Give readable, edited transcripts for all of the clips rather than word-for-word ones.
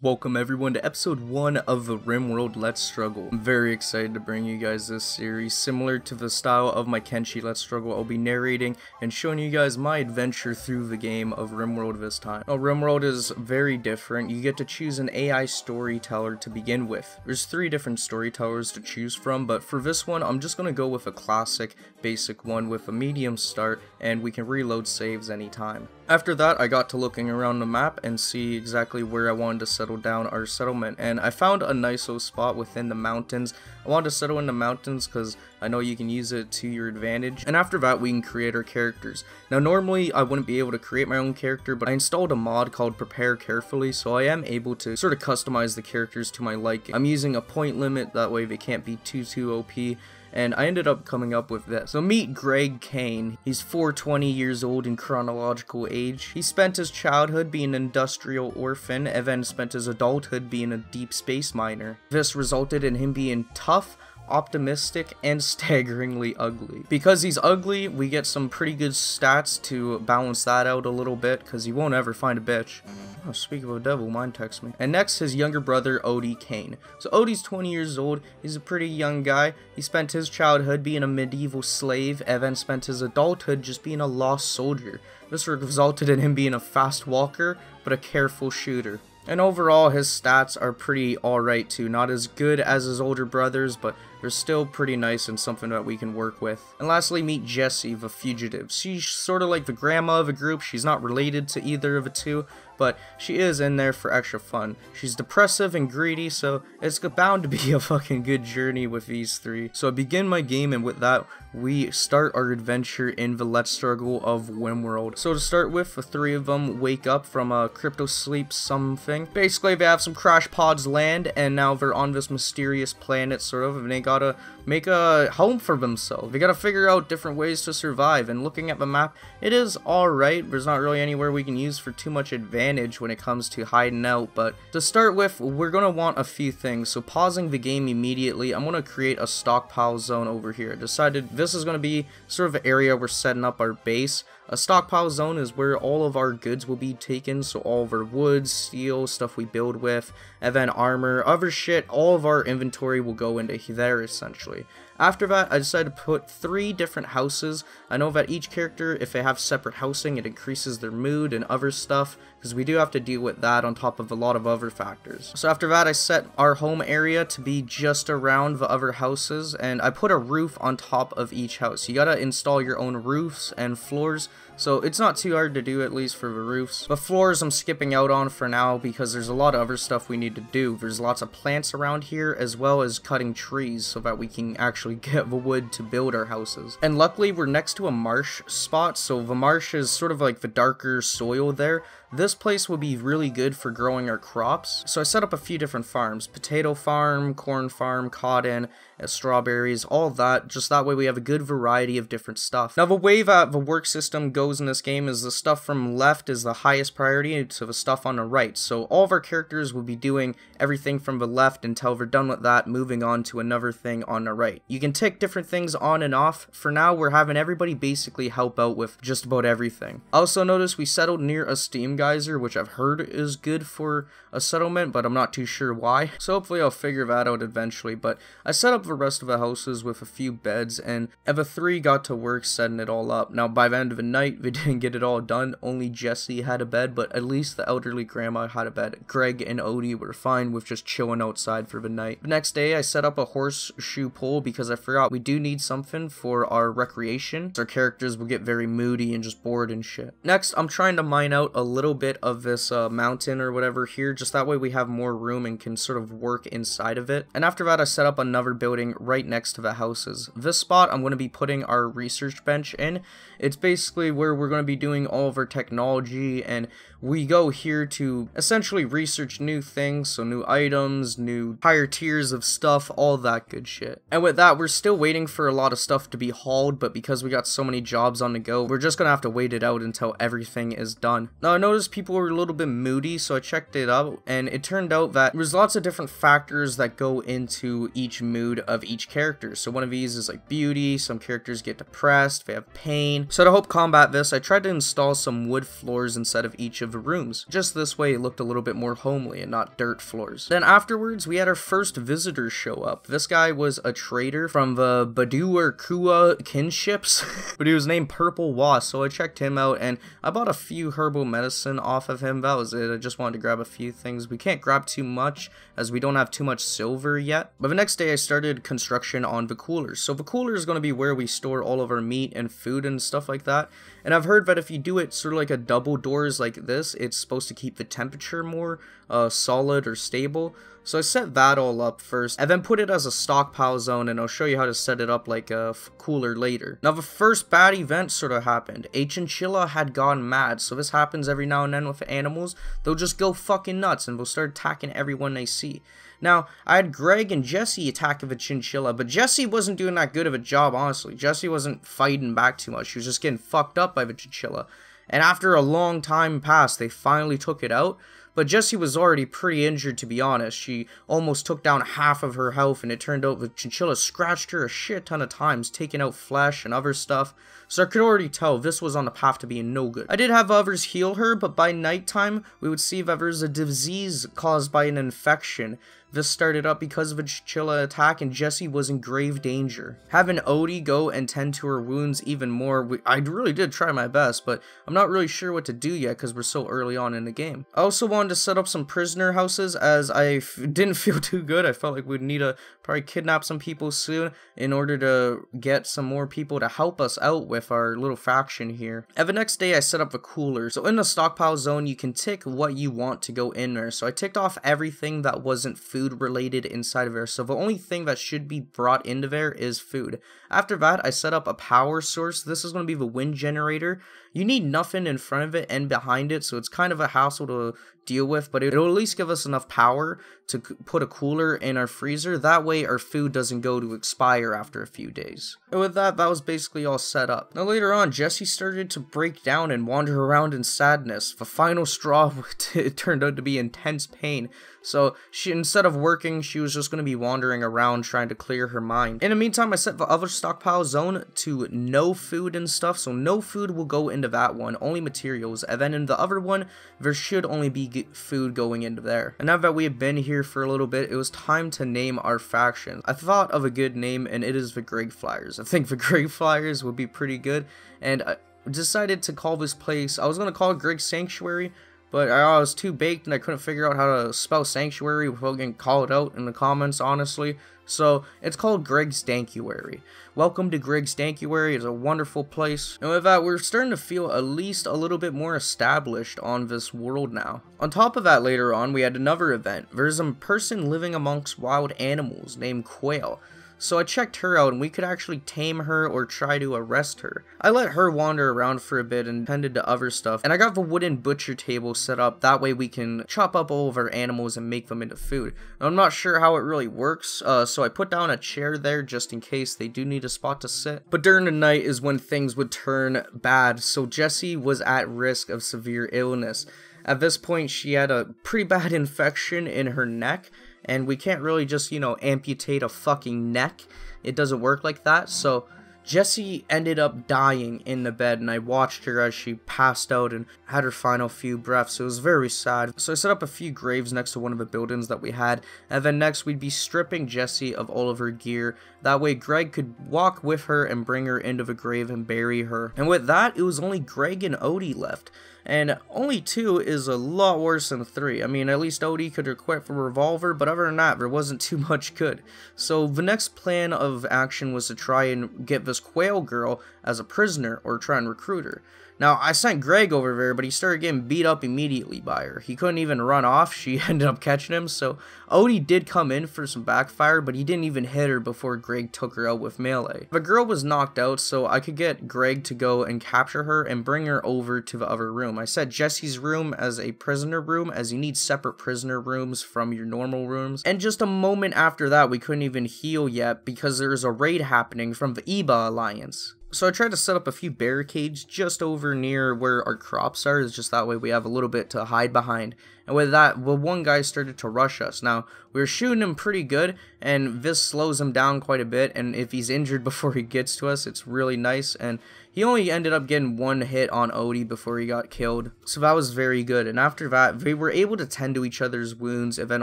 Welcome everyone to episode 1 of the RimWorld Let's Struggle. I'm very excited to bring you guys this series. Similar to the style of my Kenshi Let's Struggle, I'll be narrating and showing you guys my adventure through the game of RimWorld this time. Now, RimWorld is very different. You get to choose an AI storyteller to begin with. There's 3 different storytellers to choose from, but for this one, I'm just going to go with a classic, basic one with a medium start, and we can reload saves anytime. After that, I got to looking around the map and see exactly where I wanted to settle down our settlement, and I found a nice little spot within the mountains. I wanted to settle in the mountains because I know you can use it to your advantage, and after that we can create our characters. Now normally I wouldn't be able to create my own character, but I installed a mod called Prepare Carefully, so I am able to sort of customize the characters to my liking. I'm using a point limit, that way they can't be too OP. And I ended up coming up with this. So meet Greg Kane. He's 420 years old in chronological age. He spent his childhood being an industrial orphan, and then spent his adulthood being a deep space miner. This resulted in him being tough, optimistic, and staggeringly ugly. Because he's ugly, we get some pretty good stats to balance that out a little bit, because he won't ever find a bitch. Oh, speak of a devil, mind text me. And next, his younger brother, Oddy Kane. So Oddy's 20 years old, he's a pretty young guy. He spent his childhood being a medieval slave, and then spent his adulthood just being a lost soldier. This resulted in him being a fast walker, but a careful shooter. And overall, his stats are pretty alright too. Not as good as his older brothers, but they're still pretty nice and something that we can work with. And lastly, meet Jessie, the fugitive. She's sort of like the grandma of the group. She's not related to either of the two, but she is in there for extra fun. She's depressive and greedy, so it's bound to be a fucking good journey with these 3. So I begin my game, and with that, we start our adventure in the Let's Struggle of RimWorld. So to start with, the 3 of them wake up from a crypto sleep something. Basically, they have some crash pods land, and now they're on this mysterious planet, sort of, and they gotta make a home for themselves. They gotta figure out different ways to survive, and looking at the map, it is alright. There's not really anywhere we can use for too much advantage when it comes to hiding out, but to start with, we're gonna want a few things. So pausing the game immediately, I'm gonna create a stockpile zone over here. I decided this is gonna be sort of an area we're setting up our base. A stockpile zone is where all of our goods will be taken, so all of our wood, steel, stuff we build with, and then armor, other shit, all of our inventory will go into there essentially. After that, I decided to put 3 different houses. I know that each character, if they have separate housing, it increases their mood and other stuff, because we do have to deal with that on top of a lot of other factors. So after that, I set our home area to be just around the other houses, and I put a roof on top of each house. You gotta install your own roofs and floors, so it's not too hard to do, at least for the roofs. But floors I'm skipping out on for now because there's a lot of other stuff we need to do. There's lots of plants around here, as well as cutting trees so that we can actually get the wood to build our houses. And luckily we're next to a marsh spot, so the marsh is sort of like the darker soil there. This place will be really good for growing our crops. So I set up a few different farms: potato farm, corn farm, cotton, strawberries, all that. Just that way we have a good variety of different stuff. Now the way that the work system goes in this game is the stuff from left is the highest priority to the stuff on the right. So all of our characters will be doing everything from the left until they're done with that, moving on to another thing on the right. You can tick different things on and off. For now, we're having everybody basically help out with just about everything. Also notice we settled near a steam geyser, which I've heard is good for a settlement, but I'm not too sure why. So hopefully I'll figure that out eventually. But I set up the rest of the houses with a few beds, and the 3 got to work setting it all up. Now by the end of the night, they didn't get it all done. Only Jessie had a bed, but at least the elderly grandma had a bed. Greg and Oddy were fine with just chilling outside for the night. The next day, I set up a horseshoe pole because I forgot we do need something for our recreation. Our characters will get very moody and just bored and shit. Next, I'm trying to mine out a little bit of this mountain or whatever here, just that way we have more room and can sort of work inside of it. And after that, I set up another building right next to the houses. This spot I'm going to be putting our research bench in. It's basically where we're going to be doing all of our technology, and we go here to essentially research new things, so new items, new higher tiers of stuff, all that good shit. And with that, we're still waiting for a lot of stuff to be hauled, but because we got so many jobs on the go, we're just gonna have to wait it out until everything is done. Now I noticed people were a little bit moody, so I checked it out, and it turned out that there's lots of different factors that go into each mood of each character. So one of these is like beauty, some characters get depressed, they have pain. So to help combat this, I tried to install some wood floors inside of each of of the rooms. Just this way it looked a little bit more homely and not dirt floors. Then afterwards, we had our first visitors show up. This guy was a trader from the Badur Kua kinships, but he was named Purple Wasp, so I checked him out and I bought a few herbal medicine off of him. That was it. I just wanted to grab a few things. We can't grab too much as we don't have too much silver yet. But the next day I started construction on the coolers. So the cooler is going to be where we store all of our meat and food and stuff like that. And I've heard that if you do it sort of like a double doors like this, it's supposed to keep the temperature more solid or stable. So I set that all up first, and then put it as a stockpile zone, and I'll show you how to set it up like a cooler later. Now the first bad event sort of happened. A chinchilla had gone mad, so this happens every now and then with animals. They'll just go fucking nuts, and they'll start attacking everyone they see. Now, I had Greg and Jesse attack the chinchilla, but Jesse wasn't doing that good of a job, honestly. Jesse wasn't fighting back too much. She was just getting fucked up by the chinchilla. And after a long time passed, they finally took it out. But Jessie was already pretty injured, to be honest. She almost took down half of her health, and it turned out the chinchilla scratched her a shit ton of times, taking out flesh and other stuff. So I could already tell this was on the path to being no good. I did have others heal her, but by nighttime, we would see that there's a disease caused by an infection. This started up because of a chinchilla attack, and Jessie was in grave danger. Having Oddy go and tend to her wounds even more, I really did try my best, but I'm not really sure what to do yet because we're so early on in the game. I also wanted to set up some prisoner houses as I didn't feel too good. I felt like we'd need to probably kidnap some people soon in order to get some more people to help us out with our little faction here. And the next day I set up the cooler. So in the stockpile zone, you can tick what you want to go in there. So I ticked off everything that wasn't food related inside of there, so the only thing that should be brought into there is food. After that, I set up a power source. This is going to be the wind generator. You need nothing in front of it and behind it, so it's kind of a hassle to deal with, but it'll at least give us enough power to put a cooler in our freezer. That way our food doesn't go to expire after a few days. And with that, that was basically all set up. Now later on, Jessie started to break down and wander around in sadness. The final straw it turned out to be intense pain. So she, instead of working, she was just going to be wandering around trying to clear her mind. In the meantime, I set the other stockpile zone to no food and stuff, so no food will go into that one, only materials. And then in the other one, there should only be food going into there. And now that we have been here for a little bit, it was time to name our faction. I thought of a good name, and it is the Greg Flyers. I think the Greg Flyers would be pretty good, and I decided to call this place, I was going to call it Greg Sanctuary, but I was too baked and I couldn't figure out how to spell sanctuary without getting called out in the comments, honestly. So it's called Greg's Stankuary. Welcome to Greg's Stankuary. It's a wonderful place. And with that, we're starting to feel at least a little bit more established on this world now. On top of that, later on, we had another event. There's a person living amongst wild animals named Quail. So I checked her out, and we could actually tame her or try to arrest her. I let her wander around for a bit and tended to other stuff, and I got the wooden butcher table set up. That way we can chop up all of our animals and make them into food. Now, I'm not sure how it really works, so I put down a chair there just in case they do need a spot to sit. But during the night is when things would turn bad, so Jessie was at risk of severe illness. At this point, she had a pretty bad infection in her neck, and we can't really just, you know, amputate a fucking neck. It doesn't work like that. So Jessie ended up dying in the bed, and I watched her as she passed out and had her final few breaths. It was very sad. So I set up a few graves next to one of the buildings that we had, and then next we'd be stripping Jessie of all of her gear. That way Greg could walk with her and bring her into the grave and bury her. And with that, it was only Greg and Oddy left. And only 2 is a lot worse than 3. I mean, at least Oddy could equip a revolver, but other than that, there wasn't too much good. So the next plan of action was to try and get this Quail girl as a prisoner, or try and recruit her. Now, I sent Greg over there, but he started getting beat up immediately by her. He couldn't even run off. She ended up catching him, so Oddy did come in for some backfire, but he didn't even hit her before Greg took her out with melee. The girl was knocked out, so I could get Greg to go and capture her and bring her over to the other room. I set Jessie's room as a prisoner room, as you need separate prisoner rooms from your normal rooms. And just a moment after that, we couldn't even heal yet because there was a raid happening from the Iba Alliance. So I tried to set up a few barricades just over near where our crops are, just that way we have a little bit to hide behind. and with that, one guy started to rush us. Now, we were shooting him pretty good, and this slows him down quite a bit, and if he's injured before he gets to us, it's really nice, and he only ended up getting one hit on Oddy before he got killed, so that was very good. And after that, they were able to tend to each other's wounds, and then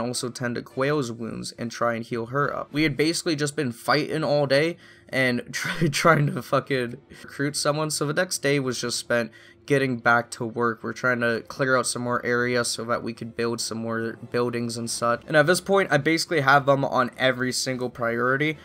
also tend to Quail's wounds and try and heal her up. We had basically just been fighting all day, and trying to fucking recruit someone, so the next day was just spent getting back to work. We're trying to clear out some more areas so that we could build some more buildings and such. And at this point, I basically have them on every single priority,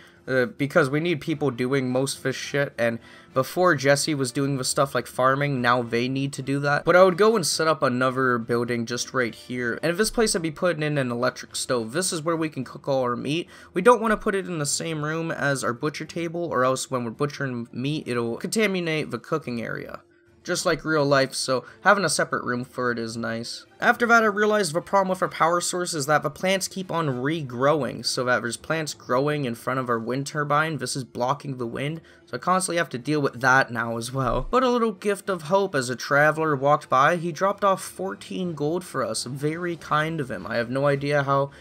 because we need people doing most of this shit, and before Jesse was doing the stuff like farming, now they need to do that. But I would go and set up another building just right here, and in this place I'd be putting in an electric stove. This is where we can cook all our meat. We don't want to put it in the same room as our butcher table, or else when we're butchering meat, it'll contaminate the cooking area, just like real life, so having a separate room for it is nice. After that, I realized the problem with our power source is that the plants keep on regrowing, so that there's plants growing in front of our wind turbine. This is blocking the wind, so I constantly have to deal with that now as well. But a little gift of hope: as a traveler walked by, he dropped off 14 gold for us. Very kind of him. I have no idea how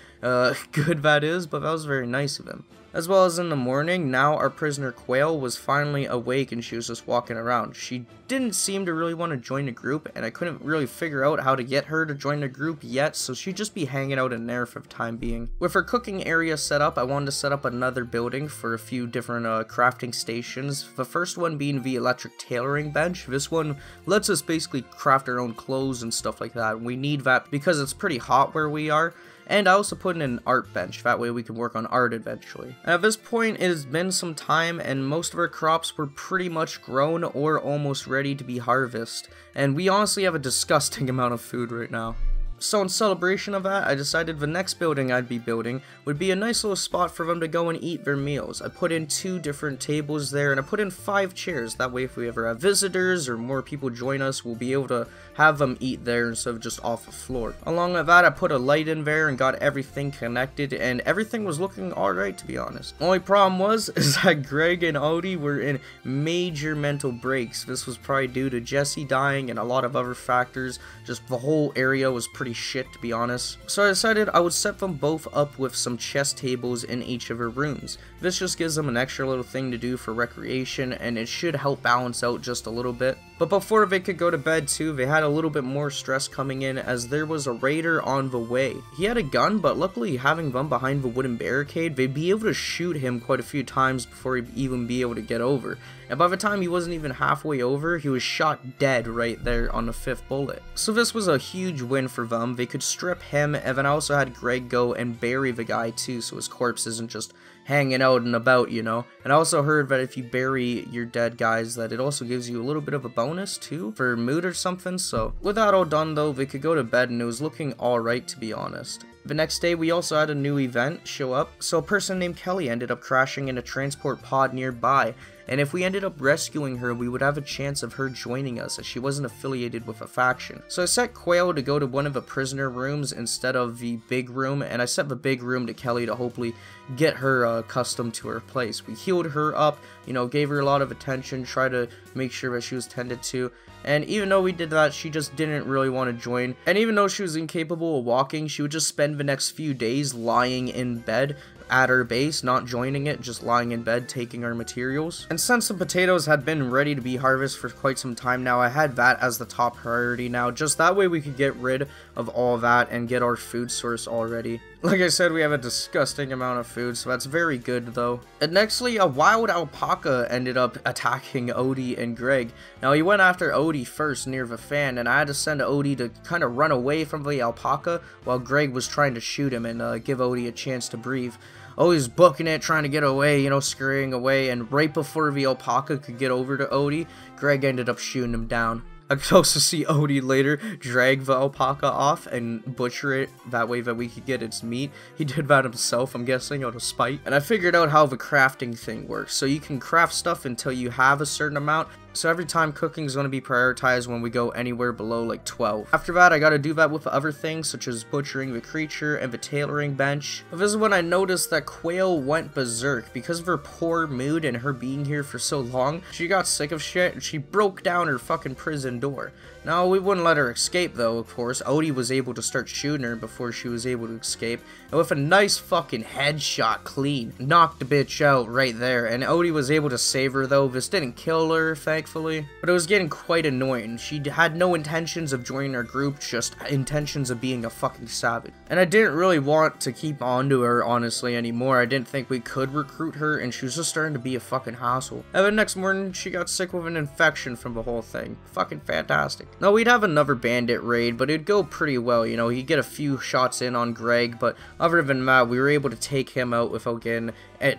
good that is, but that was very nice of him. As well as in the morning, now our prisoner Quail was finally awake and she was just walking around. She didn't seem to really want to join the group, and I couldn't really figure out how to get her to join the group yet, so she'd just be hanging out in there for the time being. With her cooking area set up, I wanted to set up another building for a few different crafting stations. The first one being the electric tailoring bench. This one lets us basically craft our own clothes and stuff like that. We need that because it's pretty hot where we are. And I also put in an art bench, that way we can work on art eventually. At this point, it has been some time, and most of our crops were pretty much grown or almost ready to be harvested. And we honestly have a disgusting amount of food right now. So in celebration of that, I decided the next building I'd be building would be a nice little spot for them to go and eat their meals. I put in 2 different tables there, and I put in 5 chairs. That way if we ever have visitors or more people join us, we'll be able to have them eat there instead of just off the floor. Along with that, I put a light in there and got everything connected, and everything was looking alright, to be honest. Only problem is that Greg and Oddy were in major mental breaks. This was probably due to Jesse dying and a lot of other factors. Just the whole area was pretty shit, to be honest. So I decided I would set them both up with some chess tables in each of their rooms. This just gives them an extra little thing to do for recreation, and it should help balance out just a little bit. But before they could go to bed too, they had a little bit more stress coming in, as there was a raider on the way. He had a gun, but luckily having them behind the wooden barricade, they'd be able to shoot him quite a few times before he'd even be able to get over. And by the time he wasn't even halfway over, he was shot dead right there on the 5th bullet. So this was a huge win for them. They could strip him, and then I also had Greg go and bury the guy too, so his corpse isn't just hanging out and about, you know. And I also heard that if you bury your dead guys, that it also gives you a little bit of a bonus too for mood or something. So with that all done though, they could go to bed, and it was looking alright, to be honest. The next day, we also had a new event show up, so a person named Kelly ended up crashing in a transport pod nearby, and if we ended up rescuing her, we would have a chance of her joining us, as she wasn't affiliated with a faction. So I set Quail to go to one of the prisoner rooms instead of the big room, and I set the big room to Kelly to hopefully get her accustomed to her place. We healed her up, you know, gave her a lot of attention, tried to make sure that she was tended to. And even though we did that, she just didn't really want to join. And even though she was incapable of walking, she would just spend the next few days lying in bed at our base, not joining it, just lying in bed, taking our materials. And since the potatoes had been ready to be harvested for quite some time now, I had that as the top priority now. Just that way we could get rid of all that and get our food source already. Like I said, we have a disgusting amount of food, so that's very good though. And nextly, a wild alpaca ended up attacking Oddy and Greg. Now he went after Oddy first near the fan, and I had to send Oddy to kind of run away from the alpaca while Greg was trying to shoot him and give Oddy a chance to breathe. Always booking it, trying to get away, you know, scurrying away, and right before the alpaca could get over to Oddy, Greg ended up shooting him down. I could also see Oddy later drag the alpaca off and butcher it, that way that we could get its meat. He did that himself, I'm guessing, out of spite. And I figured out how the crafting thing works. So you can craft stuff until you have a certain amount, So every time cooking is going to be prioritized when we go anywhere below like 12. After that, I got to do that with other things such as butchering the creature and the tailoring bench. But this is when I noticed that Quail went berserk. Because of her poor mood and her being here for so long, she got sick of shit and she broke down her fucking prison door. Now, we wouldn't let her escape though, of course. Oddy was able to start shooting her before she was able to escape. And with a nice fucking headshot clean, knocked the bitch out right there. And Oddy was able to save her though. This didn't kill her, thankfully. But it was getting quite annoying. She had no intentions of joining our group, just intentions of being a fucking savage. And I didn't really want to keep on to her, honestly, anymore. I didn't think we could recruit her, and she was just starting to be a fucking hassle. And the next morning, she got sick with an infection from the whole thing. Fucking fantastic. Now, we'd have another bandit raid, but it'd go pretty well, you know, he'd get a few shots in on Greg, but other than that, we were able to take him out without getting,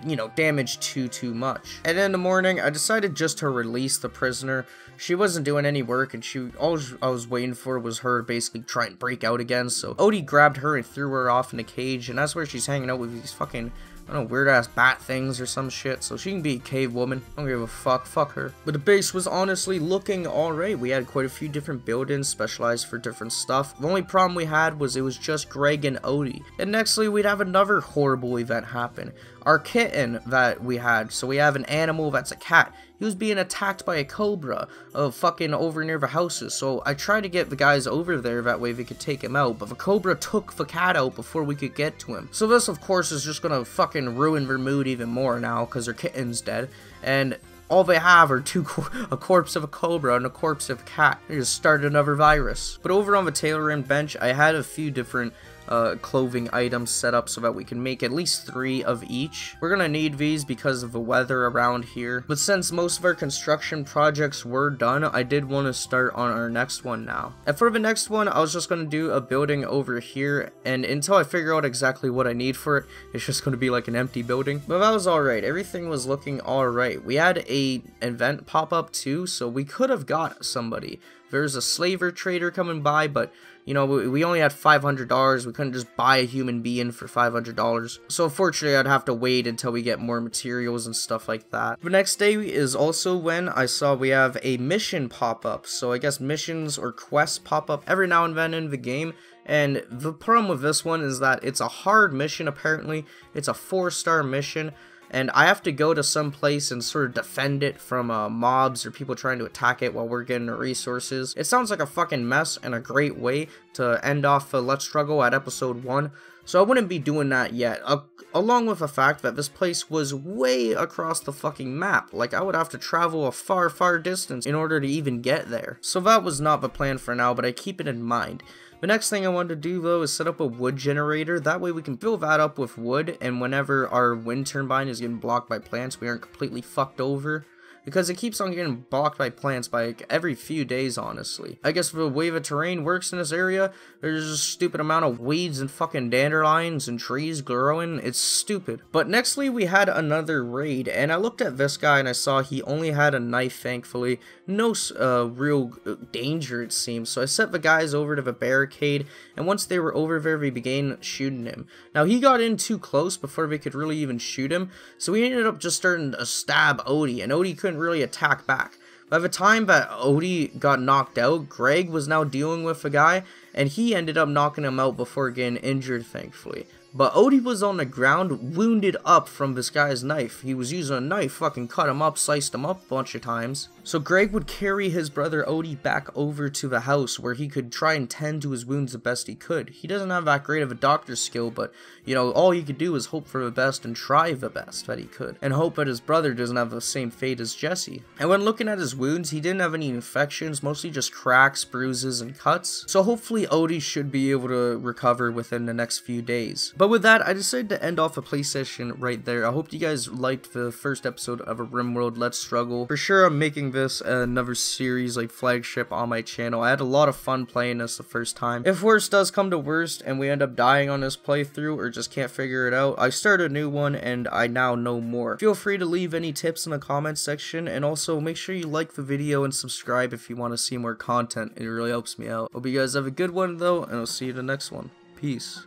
you know, damaged too much. And in the morning, I decided just to release the prisoner. She wasn't doing any work, and all I was waiting for was her to basically try and break out again, so Oddy grabbed her and threw her off in a cage, and that's where she's hanging out with these fucking, I don't know, weird ass bat things or some shit, so she can be a cave woman. I don't give a fuck her. But the base was honestly looking alright. We had quite a few different buildings specialized for different stuff. The only problem we had was it was just Greg and Oddy. And nextly, we'd have another horrible event happen. Our kitten that we had, so we have an animal that's a cat. He was being attacked by a cobra fucking over near the houses, so I tried to get the guys over there, that way they could take him out, but the cobra took the cat out before we could get to him. So this, of course, is just gonna fucking ruin their mood even more now, because their kitten's dead, and all they have are a corpse of a cobra and a corpse of a cat. They just started another virus. But over on the tailoring bench, I had a few different clothing items set up so that we can make at least 3 of each. We're gonna need these because of the weather around here, but since most of our construction projects were done, I did want to start on our next one now. And for the next one, I was just gonna do a building over here, and until I figure out exactly what I need for it, it's just gonna be like an empty building. But that was alright. Everything was looking alright. We had a event pop up too, so we could have got somebody. There's a slaver trader coming by, but you know, we only had $500. We couldn't just buy a human being for $500. So unfortunately, I'd have to wait until we get more materials and stuff like that. The next day is also when I saw we have a mission pop up. So I guess missions or quests pop up every now and then in the game. And the problem with this one is that it's a hard mission apparently. It's a 4-star mission. And I have to go to some place and sort of defend it from mobs or people trying to attack it while we're getting the resources. It sounds like a fucking mess and a great way to end off Let's Struggle at episode 1. So I wouldn't be doing that yet. Along with the fact that this place was way across the fucking map. Like, I would have to travel a far distance in order to even get there. So that was not the plan for now, but I keep it in mind. The next thing I wanted to do though is set up a wood generator. That way we can fill that up with wood, and whenever our wind turbine is getting blocked by plants, we aren't completely fucked over. Because it keeps on getting blocked by plants by like every few days, honestly. I guess the way the terrain works in this area, there's a stupid amount of weeds and fucking dandelions and trees growing. It's stupid. But nextly, we had another raid, and I looked at this guy and I saw he only had a knife, thankfully. No real danger, it seems. So I set the guys over to the barricade, and once they were over there, we began shooting him. Now, he got in too close before we could really even shoot him, so we ended up just starting to stab Oddy, and Oddy couldn't really attack back. By the time that Oddy got knocked out, Greg was now dealing with the guy, and he ended up knocking him out before getting injured, thankfully. But Oddy was on the ground, wounded up from this guy's knife. He was using a knife, fucking cut him up, sliced him up a bunch of times. So Greg would carry his brother Oddy back over to the house where he could try and tend to his wounds the best he could. He doesn't have that great of a doctor's skill, but, you know, all he could do is hope for the best and try the best that he could. And hope that his brother doesn't have the same fate as Jesse. And when looking at his wounds, he didn't have any infections, mostly just cracks, bruises, and cuts. So hopefully Oddy should be able to recover within the next few days. But with that, I decided to end off a play session right there. I hope you guys liked the first episode of a RimWorld Let's Struggle. For sure, I'm making this another series, like flagship on my channel. I had a lot of fun playing this the first time. If worst does come to worst and we end up dying on this playthrough or just can't figure it out, I start a new one and I now know more. Feel free to leave any tips in the comments section, and also make sure you like the video and subscribe if you want to see more content. It really helps me out. Hope you guys have a good one though, and I'll see you in the next one. Peace.